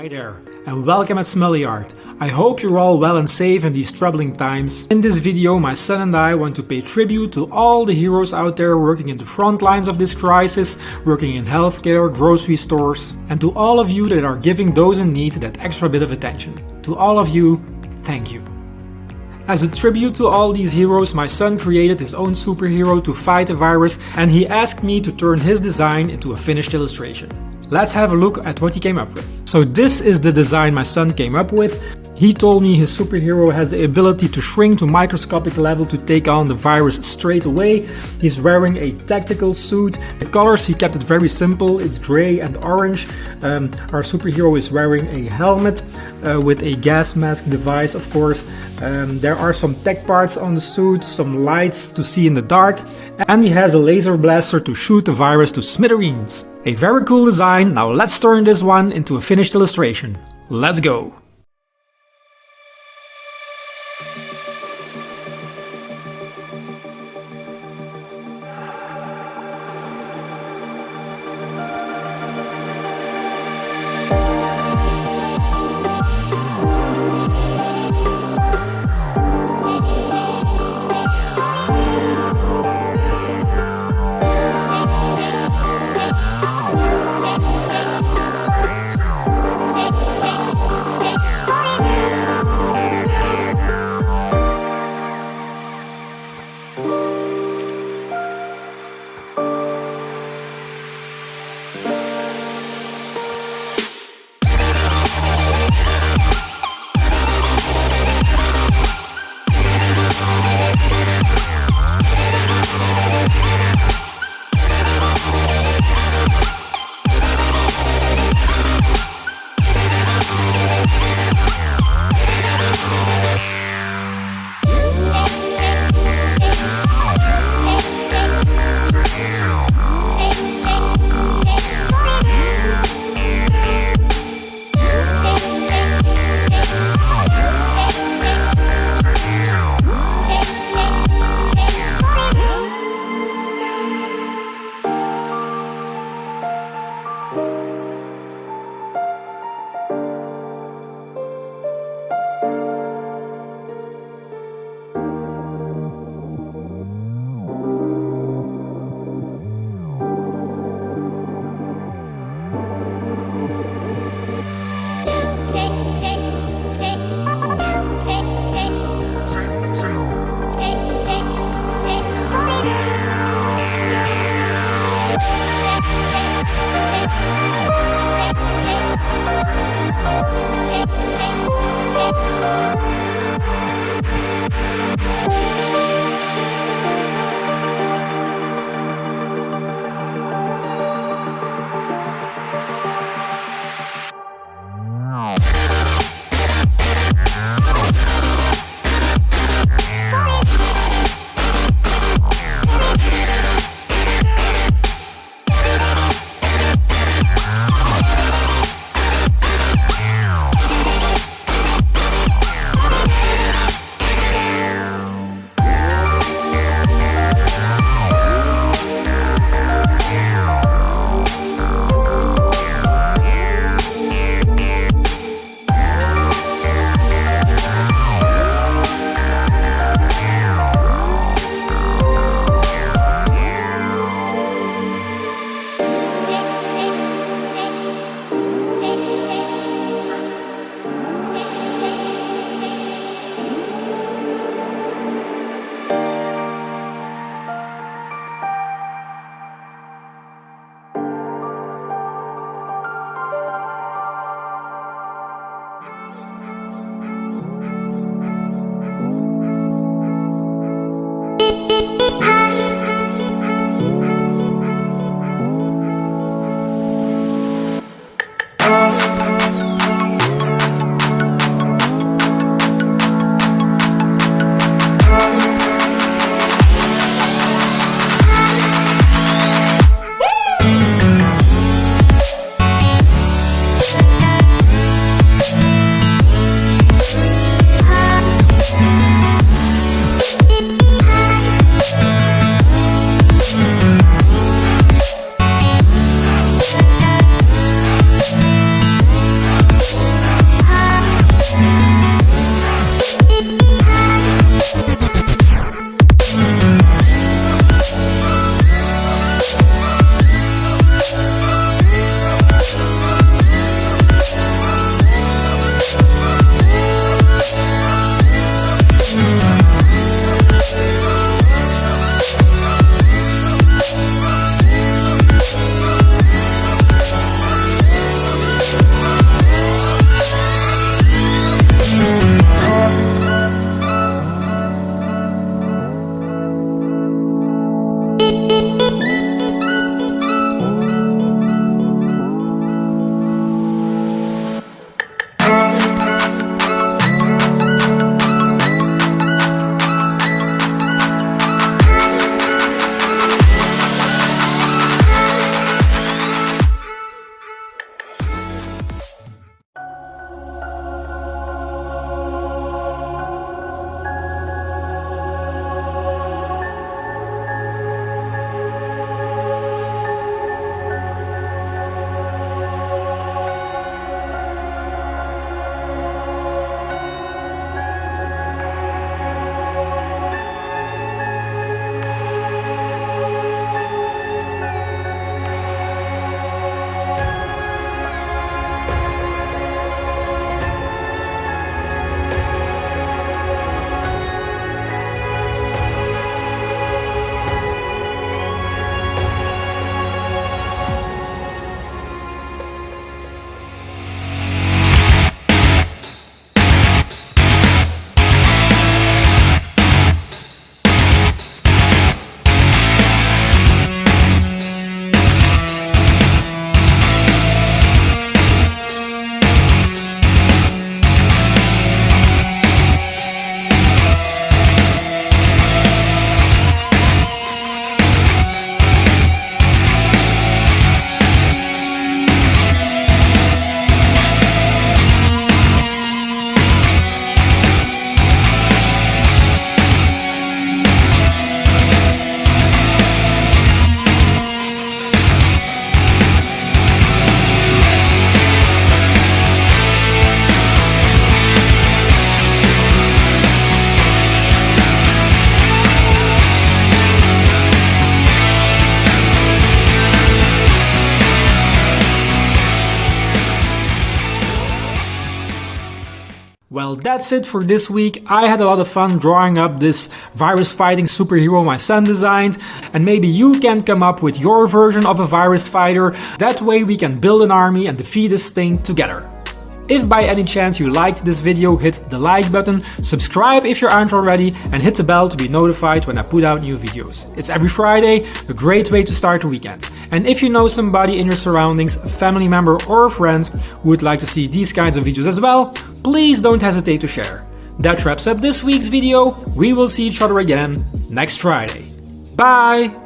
Hi there, and welcome at Smully Art. I hope you're all well and safe in these troubling times. In this video, my son and I want to pay tribute to all the heroes out there working in the front lines of this crisis, working in healthcare, grocery stores, and to all of you that are giving those in need that extra bit of attention. To all of you, thank you. As a tribute to all these heroes, my son created his own superhero to fight the virus, and he asked me to turn his design into a finished illustration. Let's have a look at what he came up with. So this is the design my son came up with. He told me his superhero has the ability to shrink to microscopic level to take on the virus straight away. He's wearing a tactical suit. The colors, he kept it very simple. It's gray and orange. Our superhero is wearing a helmet with a gas mask device, of course. There are some tech parts on the suit, some lights to see in the dark, and he has a laser blaster to shoot the virus to smithereens. A very cool design. Now let's turn this one into a finished illustration. Let's go! Well, that's it for this week. I had a lot of fun drawing up this virus-fighting superhero my son designed, and maybe you can come up with your version of a virus fighter. That way we can build an army and defeat this thing together. If by any chance you liked this video, hit the like button, subscribe if you aren't already, and hit the bell to be notified when I put out new videos. It's every Friday, a great way to start the weekend. And if you know somebody in your surroundings, a family member or a friend who would like to see these kinds of videos as well, please don't hesitate to share. That wraps up this week's video. We will see each other again next Friday. Bye!